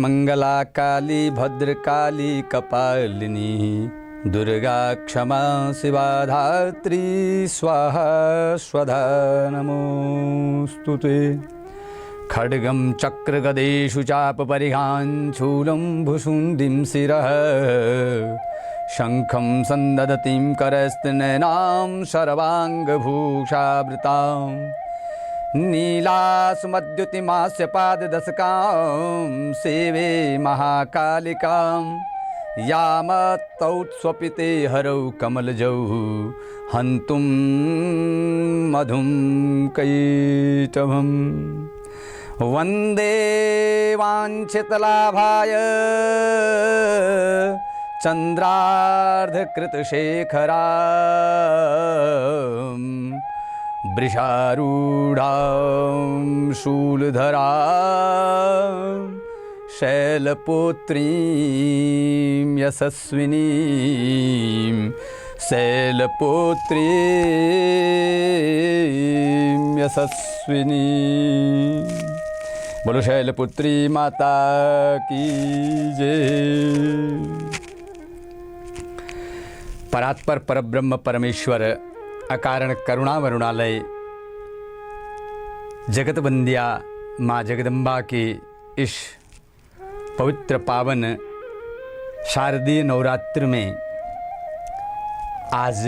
मंगला काली भद्रकाली कपालिनी दुर्गा क्षमा शिवा धात्री स्वाहा स्वधा नमोस्तुते। खड्गं चक्रगदेषु चापपरिहां शूलं भुशुण्डिं शिरः शङ्खं सन्ददतीं करस्तनयनां सर्वाङ्गभूषावृतां नीलासुमद्युतिमास्य पाददशकां सेवे महाकालिकां यामत्तौत्स्वपिते हरौ कमलजौ हन्तुं मधुं कैटभम् वन्दे वाञ्छितलाभाय चन्द्रार्धकृतशेखरां वृषारूढां शूलधरां शैलपुत्रीं यशस्विनीं शैलपुत्रीं यशस्विनीं। बोलो शैलपुत्री माता की जय। परात्पर परब्रह्म परमेश्वर अकारण करुणा वरुणालय जगत बंदिया माँ जगदम्बा के इस पवित्र पावन शारदीय नवरात्र में आज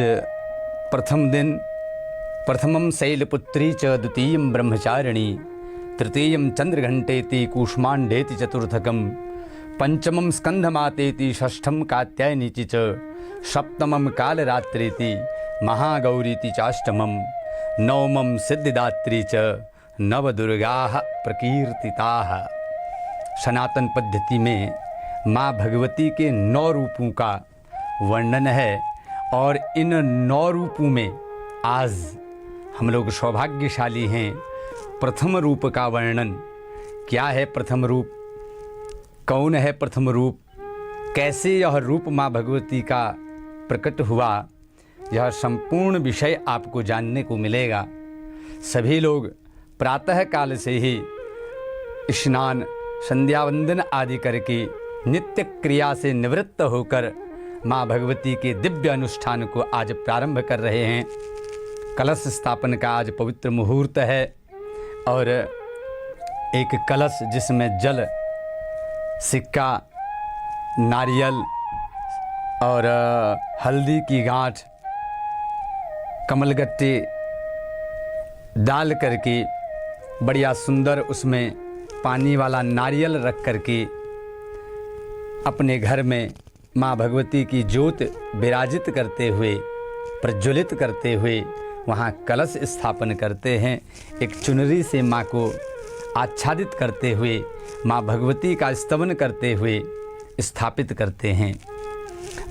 प्रथम दिन प्रथमं शैलपुत्री च द्वितीयं ब्रह्मचारिणी तृतीयं चंद्रघंटेति कूष्मांडेति चतुर्थकं पंचमं स्कंधमातेति षष्ठं कात्यायनीति च सप्तमं कालरात्रेति महागौरीति चाष्टमं नवमं सिद्धिदात्री च नवदुर्गाः प्रकीर्तिताः। सनातन पद्धति में माँ भगवती के 9 रूपों का वर्णन है और इन 9 रूपों में आज हम लोग सौभाग्यशाली हैं। प्रथम रूप का वर्णन क्या है, प्रथम रूप कौन है, प्रथम रूप कैसे यह रूप माँ भगवती का प्रकट हुआ, यह संपूर्ण विषय आपको जानने को मिलेगा। सभी लोग प्रातः काल से ही स्नान संध्या वंदन आदि करके नित्य क्रिया से निवृत्त होकर माँ भगवती के दिव्य अनुष्ठान को आज प्रारंभ कर रहे हैं। कलश स्थापन का आज पवित्र मुहूर्त है और एक कलश जिसमें जल, सिक्का, नारियल और हल्दी की गांठ, कमलगट्टे डाल करके बढ़िया सुंदर उसमें पानी वाला नारियल रख करके अपने घर में माँ भगवती की ज्योत विराजित करते हुए, प्रज्वलित करते हुए वहाँ कलश स्थापन करते हैं। एक चुनरी से माँ को आच्छादित करते हुए माँ भगवती का स्तवन करते हुए स्थापित करते हैं।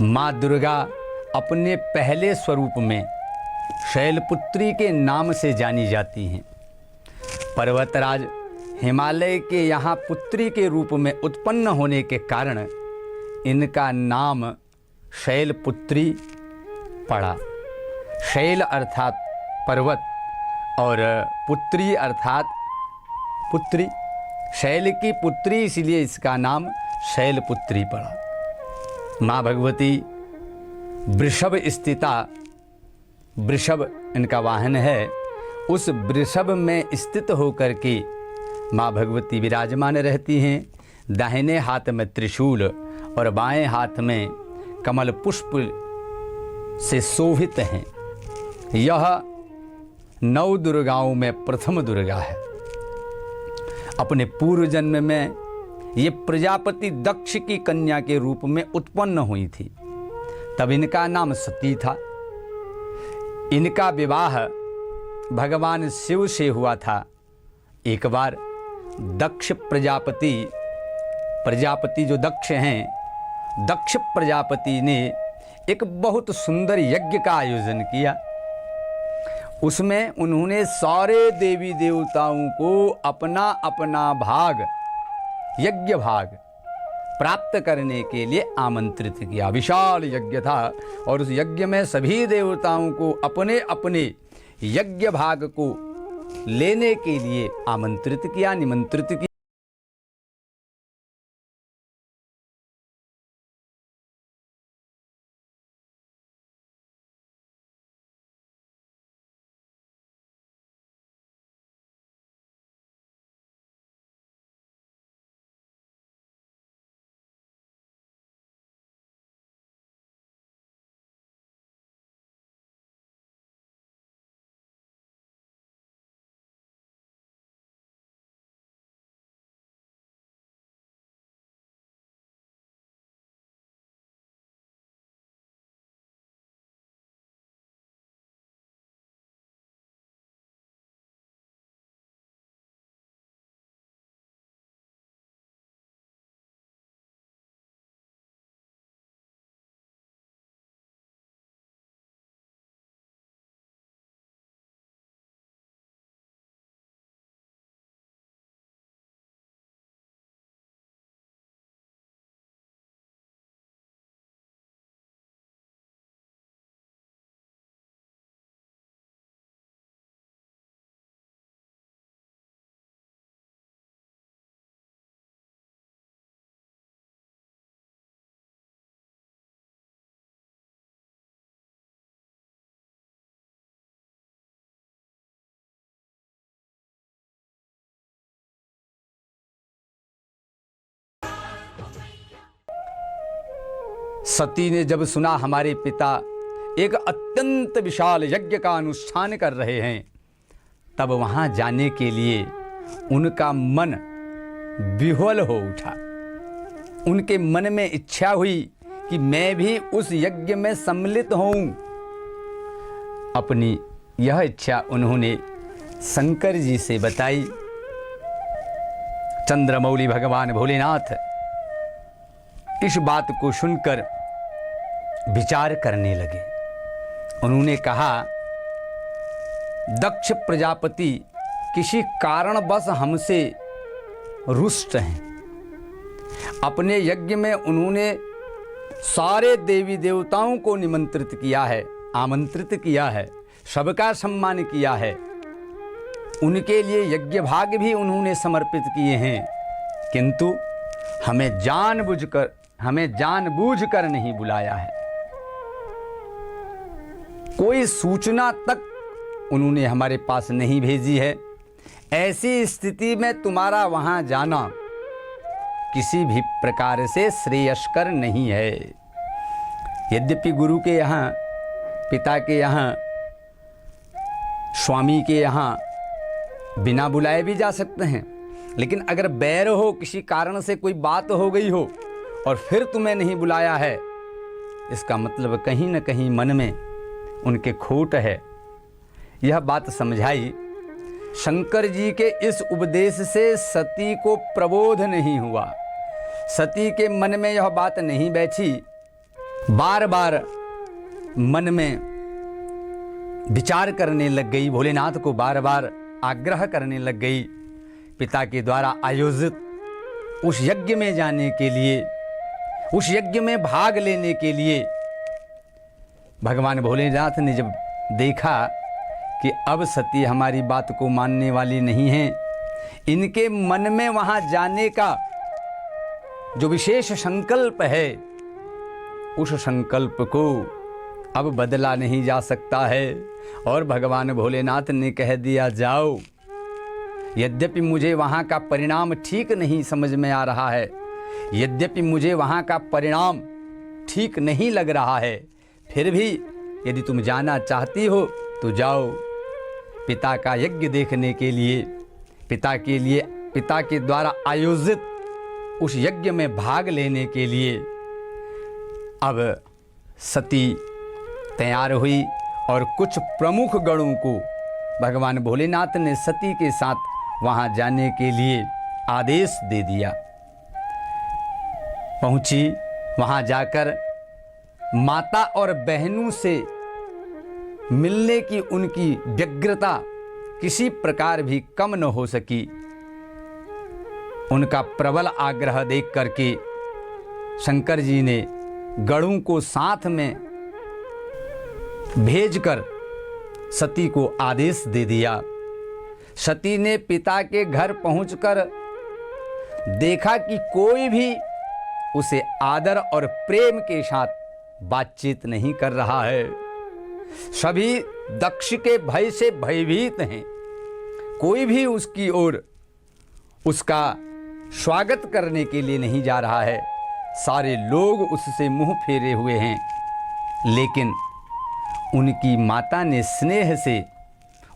माँ दुर्गा अपने पहले स्वरूप में शैलपुत्री के नाम से जानी जाती हैं। पर्वतराज हिमालय के यहाँ पुत्री के रूप में उत्पन्न होने के कारण इनका नाम शैलपुत्री पड़ा। शैल अर्थात पर्वत और पुत्री अर्थात पुत्री, शैल की पुत्री, इसलिए इसका नाम शैलपुत्री पड़ा। माँ भगवती वृषभ स्थिता, वृषभ इनका वाहन है, उस वृषभ में स्थित होकर के माँ भगवती विराजमान रहती हैं। दाहिने हाथ में त्रिशूल और बाएं हाथ में कमल पुष्प से शोभित हैं। यह 9 दुर्गाओं में प्रथम दुर्गा है। अपने पूर्व जन्म में ये प्रजापति दक्ष की कन्या के रूप में उत्पन्न हुई थी, तब इनका नाम सती था। इनका विवाह भगवान शिव से हुआ था। एक बार दक्ष प्रजापति जो दक्ष हैं, दक्ष प्रजापति ने एक बहुत सुंदर यज्ञ का आयोजन किया। उसमें उन्होंने सारे देवी देवताओं को अपना अपना भाग, यज्ञ भाग प्राप्त करने के लिए आमंत्रित किया। विशाल यज्ञ था और उस यज्ञ में सभी देवताओं को अपने अपने यज्ञ भाग को लेने के लिए आमंत्रित किया, निमंत्रित किया। सती ने जब सुना हमारे पिता एक अत्यंत विशाल यज्ञ का अनुष्ठान कर रहे हैं, तब वहां जाने के लिए उनका मन विह्वल हो उठा। उनके मन में इच्छा हुई कि मैं भी उस यज्ञ में सम्मिलित होऊं। अपनी यह इच्छा उन्होंने शंकर जी से बताई। चंद्रमौली भगवान भोलेनाथ इस बात को सुनकर विचार करने लगे। उन्होंने कहा, दक्ष प्रजापति किसी कारणवश हमसे रुष्ट हैं। अपने यज्ञ में उन्होंने सारे देवी देवताओं को निमंत्रित किया है, आमंत्रित किया है, सबका सम्मान किया है। उनके लिए यज्ञ भाग भी उन्होंने समर्पित किए हैं, किंतु हमें जानबूझकर नहीं बुलाया है। कोई सूचना तक उन्होंने हमारे पास नहीं भेजी है। ऐसी स्थिति में तुम्हारा वहां जाना किसी भी प्रकार से श्रेयस्कर नहीं है। यद्यपि गुरु के यहाँ, पिता के यहाँ, स्वामी के यहाँ बिना बुलाए भी जा सकते हैं, लेकिन अगर बैर हो, किसी कारण से कोई बात हो गई हो और फिर तुम्हें नहीं बुलाया है, इसका मतलब कहीं न कहीं मन में उनके खोट है। यह बात समझाई। शंकर जी के इस उपदेश से सती को प्रबोध नहीं हुआ। सती के मन में यह बात नहीं बैठी। बार बार मन में विचार करने लग गई, भोलेनाथ को बार बार आग्रह करने लग गई। पिता के द्वारा आयोजित उस यज्ञ में जाने के लिए, उस यज्ञ में भाग लेने के लिए भगवान भोलेनाथ ने जब देखा कि अब सती हमारी बात को मानने वाली नहीं है, इनके मन में वहां जाने का जो विशेष संकल्प है, उस संकल्प को अब बदला नहीं जा सकता है। और भगवान भोलेनाथ ने कह दिया, जाओ। यद्यपि मुझे वहाँ का परिणाम ठीक नहीं समझ में आ रहा है, यद्यपि मुझे वहाँ का परिणाम ठीक नहीं लग रहा है, फिर भी यदि तुम जाना चाहती हो तो जाओ। पिता का यज्ञ देखने के लिए, पिता के द्वारा आयोजित उस यज्ञ में भाग लेने के लिए अब सती तैयार हुई और कुछ प्रमुख गणों को भगवान भोलेनाथ ने सती के साथ वहां जाने के लिए आदेश दे दिया। पहुंची, वहां जाकर माता और बहनों से मिलने की उनकी व्यग्रता किसी प्रकार भी कम न हो सकी। उनका प्रबल आग्रह देख करके शंकर जी ने गणों को साथ में भेजकर सती को आदेश दे दिया। सती ने पिता के घर पहुंचकर देखा कि कोई भी उसे आदर और प्रेम के साथ बातचीत नहीं कर रहा है। सभी दक्ष के भय से भयभीत हैं। कोई भी उसकी ओर उसका स्वागत करने के लिए नहीं जा रहा है। सारे लोग उससे मुंह फेरे हुए हैं। लेकिन उनकी माता ने स्नेह से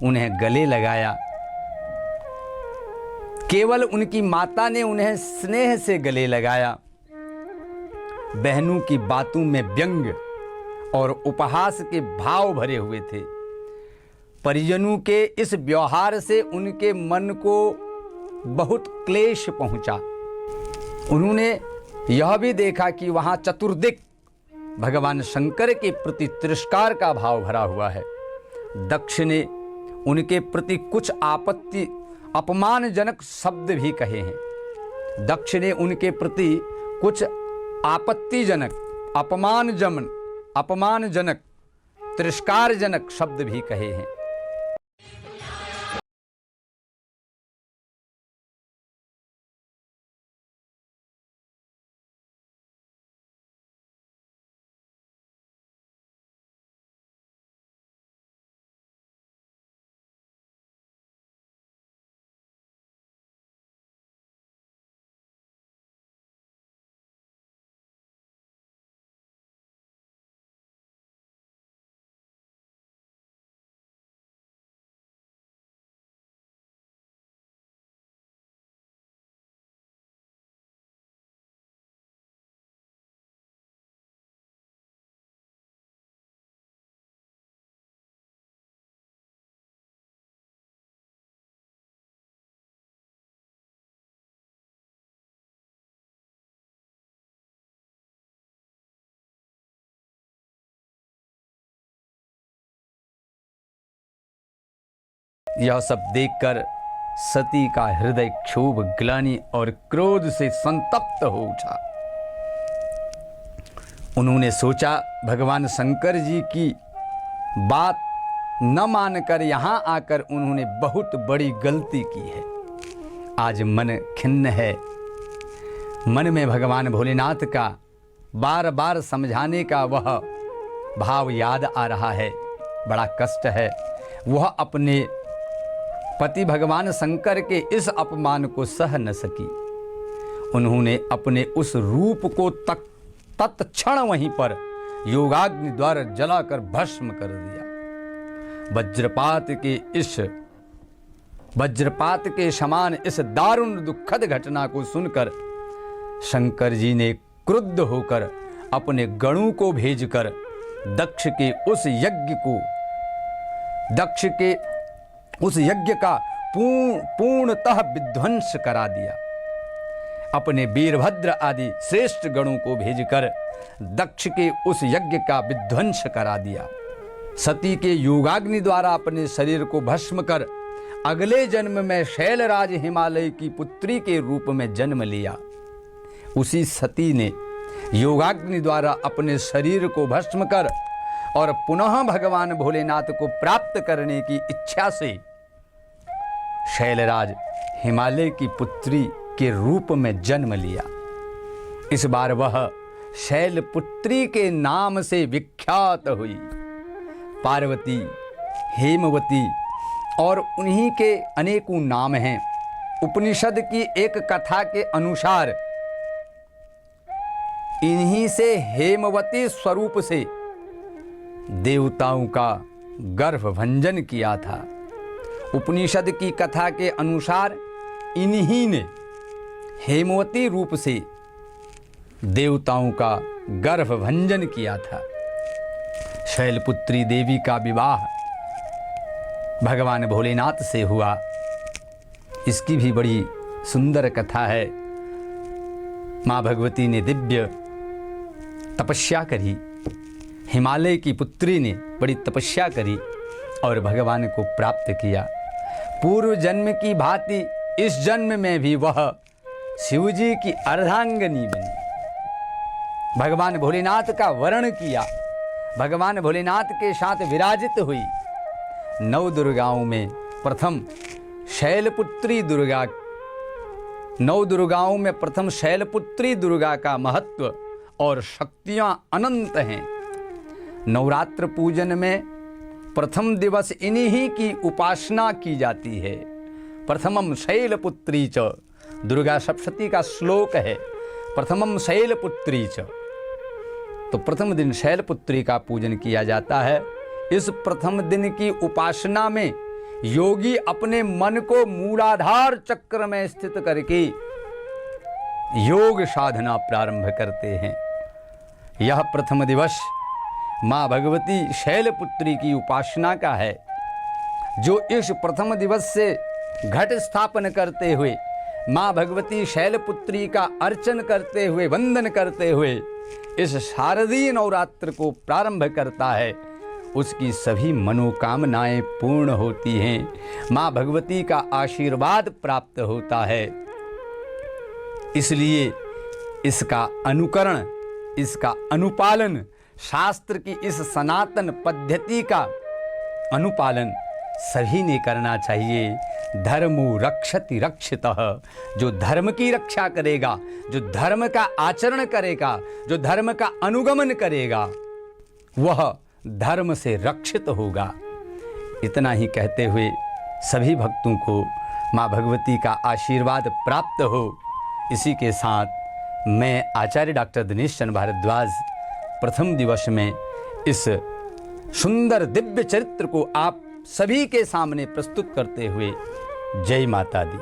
उन्हें गले लगाया। केवल उनकी माता ने उन्हें स्नेह से गले लगाया। बहनों की बातों में व्यंग और उपहास के भाव भरे हुए थे। परिजनों के इस व्यवहार से उनके मन को बहुत क्लेश पहुंचा। उन्होंने यह भी देखा कि वहां चतुर्दिक भगवान शंकर के प्रति तिरस्कार का भाव भरा हुआ है। दक्ष ने उनके प्रति कुछ अपमानजनक शब्द भी कहे हैं। दक्ष ने उनके प्रति कुछ आपत्तिजनक, अपमानजनक, तिरस्कारजनक शब्द भी कहे हैं। यह सब देखकर सती का हृदय क्षोभ, ग्लानि और क्रोध से संतप्त हो उठा। उन्होंने सोचा भगवान शंकर जी की बात न मानकर यहाँ आकर उन्होंने बहुत बड़ी गलती की है। आज मन खिन्न है, मन में भगवान भोलेनाथ का बार बार समझाने का वह भाव याद आ रहा है। बड़ा कष्ट है। वह अपने पति भगवान शंकर के इस अपमान को सह न सकी। उन्होंने अपने उस रूप को तत्क्षण वहीं पर योगाग्नि द्वारा जलाकर भस्म कर दिया। वज्रपात के समान इस दारुण दुखद घटना को सुनकर शंकर जी ने क्रुद्ध होकर अपने गणों को भेजकर दक्ष के उस यज्ञ का पूर्णतः विध्वंस करा दिया। अपने वीरभद्र आदि श्रेष्ठ गणों को भेजकर दक्ष के उस यज्ञ का विध्वंस करा दिया। सती के योगाग्नि द्वारा अपने शरीर को भस्म कर अगले जन्म में शैलराज हिमालय की पुत्री के रूप में जन्म लिया। उसी सती ने योगाग्नि द्वारा अपने शरीर को भस्म कर और पुनः भगवान भोलेनाथ को प्राप्त करने की इच्छा से शैलराज हिमालय की पुत्री के रूप में जन्म लिया। इस बार वह शैलपुत्री के नाम से विख्यात हुई। पार्वती, हेमवती और उन्हीं के अनेकों नाम हैं। उपनिषद की एक कथा के अनुसार इन्हीं से हेमवती स्वरूप से देवताओं का गर्भभंजन किया था। उपनिषद की कथा के अनुसार इन्हीं ने हेमवती रूप से देवताओं का गर्भभंजन किया था। शैलपुत्री देवी का विवाह भगवान भोलेनाथ से हुआ। इसकी भी बड़ी सुंदर कथा है। माँ भगवती ने दिव्य तपस्या करी। हिमालय की पुत्री ने बड़ी तपस्या करी और भगवान को प्राप्त किया। पूर्व जन्म की भांति इस जन्म में भी वह शिवजी की अर्धांगिनी बनी। भगवान भोलेनाथ का वर्ण किया, भगवान भोलेनाथ के साथ विराजित हुई। 9 दुर्गाओं में प्रथम शैलपुत्री दुर्गा, 9 दुर्गाओं में प्रथम शैलपुत्री दुर्गा का महत्व और शक्तियां अनंत हैं। नवरात्र पूजन में प्रथम दिवस इन्हीं की उपासना की जाती है। प्रथमम शैलपुत्री च, दुर्गा सप्तशती का श्लोक है, प्रथमम शैलपुत्री च। तो प्रथम दिन शैलपुत्री का पूजन किया जाता है। इस प्रथम दिन की उपासना में योगी अपने मन को मूलाधार चक्र में स्थित करके योग साधना प्रारंभ करते हैं। यह प्रथम दिवस माँ भगवती शैलपुत्री की उपासना का है। जो इस प्रथम दिवस से घट स्थापन करते हुए माँ भगवती शैलपुत्री का अर्चन करते हुए, वंदन करते हुए इस शारदीय नवरात्र को प्रारंभ करता है, उसकी सभी मनोकामनाएं पूर्ण होती हैं। माँ भगवती का आशीर्वाद प्राप्त होता है। इसलिए इसका अनुकरण, इसका अनुपालन, शास्त्र की इस सनातन पद्धति का अनुपालन सभी ने करना चाहिए। धर्मो रक्षति रक्षितः, जो धर्म की रक्षा करेगा, जो धर्म का आचरण करेगा, जो धर्म का अनुगमन करेगा, वह धर्म से रक्षित होगा। इतना ही कहते हुए सभी भक्तों को माँ भगवती का आशीर्वाद प्राप्त हो। इसी के साथ मैं आचार्य डॉक्टर दिनेश चंद्र भारद्वाज प्रथम दिवस में इस सुंदर दिव्य चरित्र को आप सभी के सामने प्रस्तुत करते हुए जय माता दी।